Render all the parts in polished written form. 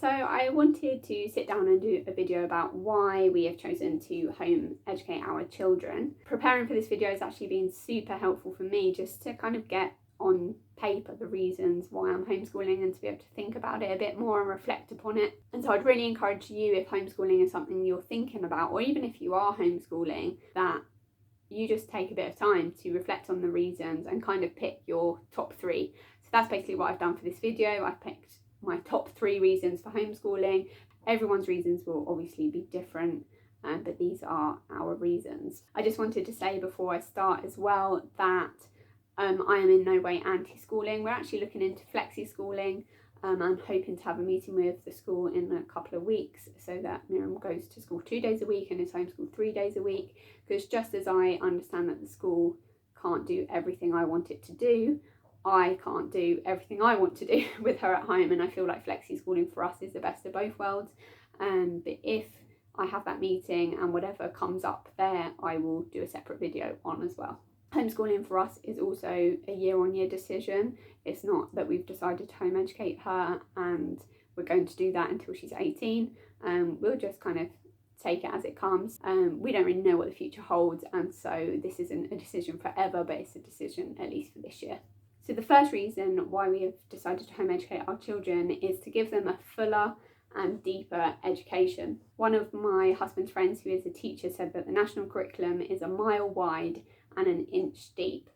So I wanted to sit down and do a video about why we have chosen to home educate our children. Preparing for this video has actually been super helpful for me, just to kind of get on paper the reasons why I'm homeschooling and to be able to think about it a bit more and reflect upon it. And so I'd really encourage you, if homeschooling is something you're thinking about, or even if you are homeschooling, that you just take a bit of time to reflect on the reasons and kind of pick your top 3. So that's basically what I've done for this video. I've picked my top 3 reasons for homeschooling. Everyone's reasons will obviously be different, but these are our reasons. I just wanted to say before I start as well that I am in no way anti-schooling. We're actually looking into flexi-schooling. I'm hoping to have a meeting with the school in a couple of weeks so that Miriam goes to school 2 days a week and is homeschooled 3 days a week, because just as I understand that the school can't do everything I want it to do, I can't do everything I want to do with her at home, and I feel like flexi schooling for us is the best of both worlds. But if I have that meeting and whatever comes up there, I will do a separate video on as well. Homeschooling for us is also a year-on-year decision. It's not that we've decided to home educate her and we're going to do that until she's 18. We'll just kind of take it as it comes. We don't really know what the future holds, and so this isn't a decision forever, but it's a decision at least for this year. So the first reason why we have decided to home educate our children is to give them a fuller and deeper education. One of my husband's friends, who is a teacher, said that the national curriculum is a mile wide and an inch deep.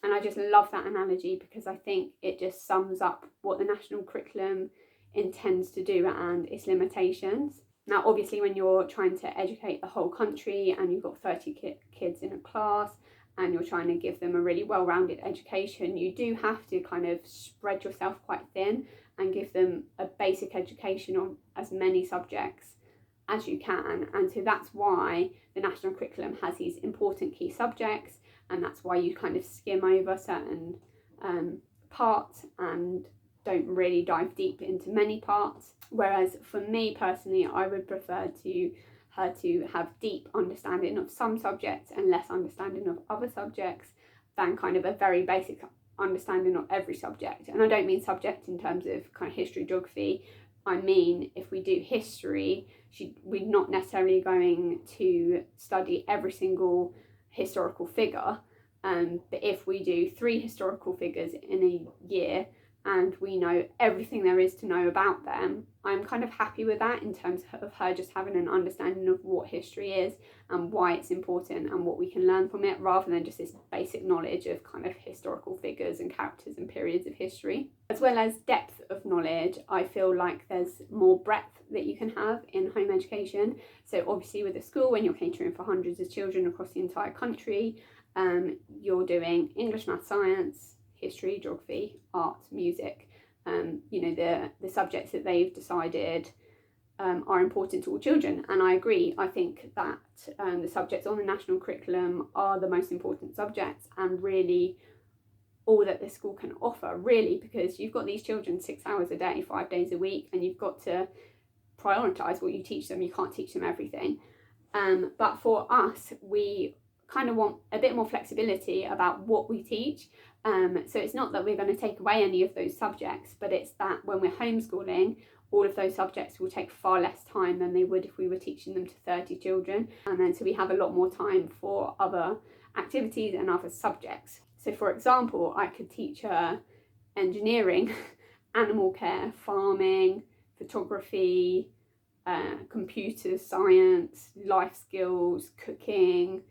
And I just love that analogy, because I think it just sums up what the national curriculum intends to do and its limitations. Now, obviously, when you're trying to educate the whole country and you've got 30 kids in a class and you're trying to give them a really well-rounded education, you do have to kind of spread yourself quite thin and give them a basic education on as many subjects as you can. And so that's why the national curriculum has these important key subjects, and that's why you kind of skim over certain parts and don't really dive deep into many parts. Whereas for me personally, I would prefer her to have deep understanding of some subjects and less understanding of other subjects than kind of a very basic understanding of every subject. And I don't mean subject in terms of kind of history, geography. I mean, if we do history, we're not necessarily going to study every single historical figure. But if we do 3 historical figures in a year and we know everything there is to know about them, I'm kind of happy with that, in terms of her just having an understanding of what history is and why it's important and what we can learn from it, rather than just this basic knowledge of kind of historical figures and characters and periods of history. As well as depth of knowledge, I feel like there's more breadth that you can have in home education. So obviously with a school, when you're catering for hundreds of children across the entire country, you're doing English, math, science, history, geography, art, music. The subjects that they've decided are important to all children, and I agree. I think that the subjects on the national curriculum are the most important subjects, and really all that the school can offer, really, because you've got these children 6 hours a day, 5 days a week, and you've got to prioritise what you teach them. You can't teach them everything. But for us, we kind of want a bit more flexibility about what we teach. So it's not that we're going to take away any of those subjects, but it's that when we're homeschooling, all of those subjects will take far less time than they would if we were teaching them to 30 children. And then so we have a lot more time for other activities and other subjects. So for example, I could teach her engineering, animal care, farming, photography, computer science, life skills, cooking,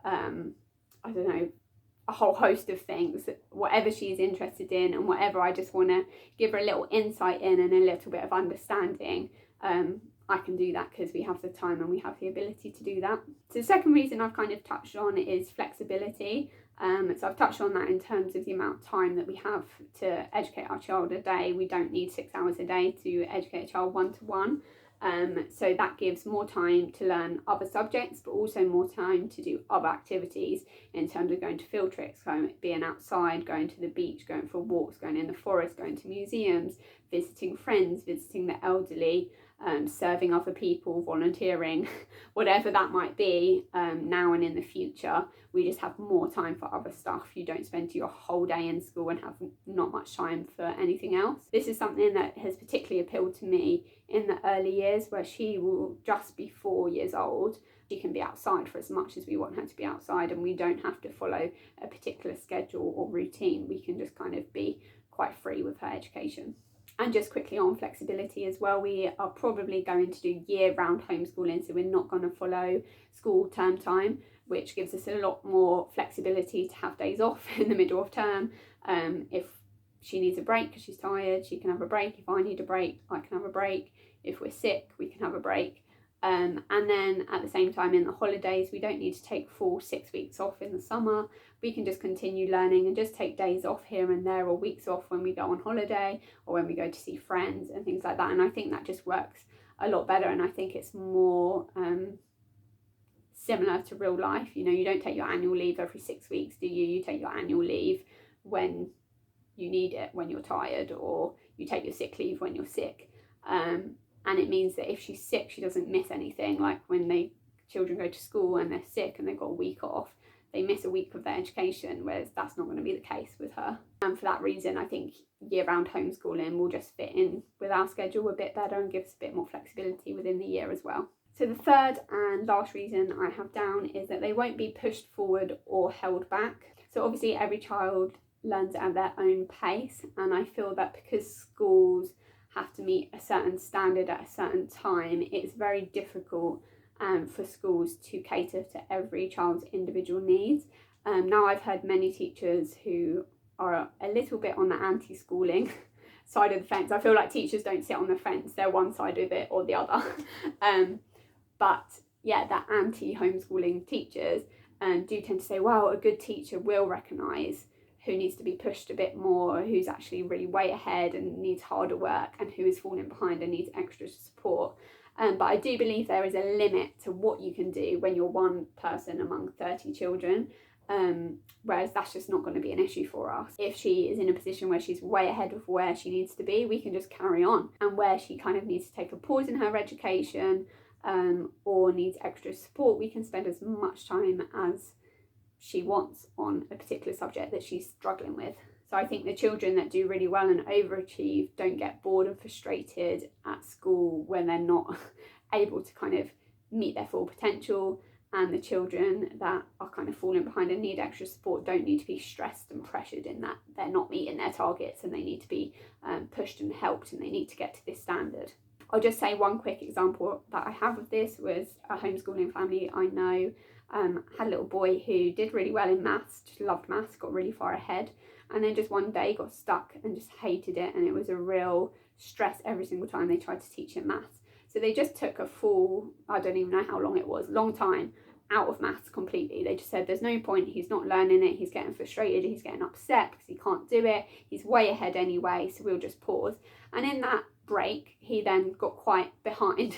I don't know, a whole host of things, whatever she's interested in, and whatever I just want to give her a little insight in and a little bit of understanding. I can do that because we have the time and we have the ability to do that. So the second reason I've kind of touched on is flexibility. So I've touched on that in terms of the amount of time that we have to educate our child a day. We don't need 6 hours a day to educate a child one-to-one. So that gives more time to learn other subjects, but also more time to do other activities in terms of going to field trips, being outside, going to the beach, going for walks, going in the forest, going to museums, visiting friends, visiting the elderly. serving other people, volunteering, whatever that might be, now and in the future. We just have more time for other stuff. You don't spend your whole day in school and have not much time for anything else. This is something that has particularly appealed to me in the early years, where she will just be 4 years old. She can be outside for as much as we want her to be outside, and we don't have to follow a particular schedule or routine. We can just kind of be quite free with her education. And just quickly on flexibility as well, we are probably going to do year-round homeschooling, so we're not going to follow school term time, which gives us a lot more flexibility to have days off in the middle of term. If she needs a break because she's tired, she can have a break. If I need a break, I can have a break. If we're sick, we can have a break. And then at the same time in the holidays, we don't need to take full 6 weeks off in the summer. We can just continue learning and just take days off here and there, or weeks off when we go on holiday or when we go to see friends and things like that. And I think that just works a lot better, and I think it's more similar to real life. You know, you don't take your annual leave every 6 weeks, do you? You take your annual leave when you need it, when you're tired, or you take your sick leave when you're sick. And it means that if she's sick, she doesn't miss anything. Like when children go to school and they're sick and they've got a week off, they miss a week of their education, whereas that's not going to be the case with her. And for that reason, I think year-round homeschooling will just fit in with our schedule a bit better and give us a bit more flexibility within the year as well. So the third and last reason I have down is that they won't be pushed forward or held back. So obviously every child learns at their own pace, and I feel that because schools have to meet a certain standard at a certain time, it's very difficult for schools to cater to every child's individual needs. Now I've heard many teachers who are a little bit on the anti-schooling side of the fence. I feel like teachers don't sit on the fence, they're one side of it or the other. But yeah, the anti-homeschooling teachers do tend to say, well, a good teacher will recognise who needs to be pushed a bit more, who's actually really way ahead and needs harder work, and who is falling behind and needs extra support. But I do believe there is a limit to what you can do when you're one person among 30 children, whereas that's just not going to be an issue for us. If she is in a position where she's way ahead of where she needs to be, we can just carry on. And where she kind of needs to take a pause in her education or needs extra support, we can spend as much time as she wants on a particular subject that she's struggling with. So I think the children that do really well and overachieve don't get bored and frustrated at school when they're not able to kind of meet their full potential, and the children that are kind of falling behind and need extra support don't need to be stressed and pressured in that they're not meeting their targets and they need to be pushed and helped and they need to get to this standard. I'll just say one quick example that I have of this was a homeschooling family I know. Had a little boy who did really well in maths, just loved maths, got really far ahead, and then just one day got stuck and just hated it, and it was a real stress every single time they tried to teach him maths. So they just took a full, I don't even know how long it was, long time, out of maths completely. They just said there's no point, he's not learning it, he's getting frustrated, he's getting upset because he can't do it, he's way ahead anyway, so we'll just pause. And in that break, he then got quite behind.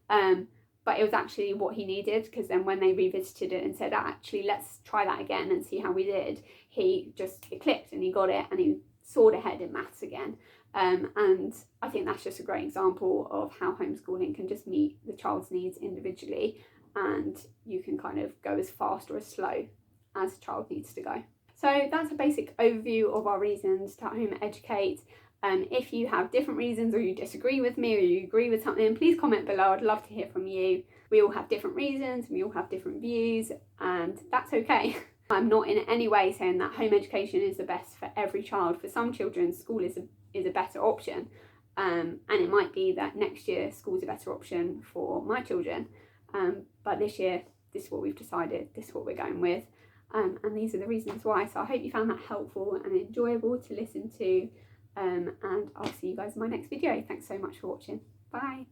But it was actually what he needed, because then when they revisited it and said, actually, let's try that again and see how we did, it clicked and he got it and he soared ahead in maths again. And I think that's just a great example of how homeschooling can just meet the child's needs individually, and you can kind of go as fast or as slow as a child needs to go. So that's a basic overview of our reasons to home educate. If you have different reasons, or you disagree with me, or you agree with something, please comment below. I'd love to hear from you. We all have different reasons, we all have different views, and that's okay. I'm not in any way saying that home education is the best for every child. For some children, school is a better option, and it might be that next year school's a better option for my children. But this year, this is what we've decided, this is what we're going with, and these are the reasons why. So I hope you found that helpful and enjoyable to listen to. And I'll see you guys in my next video. Thanks so much for watching. Bye.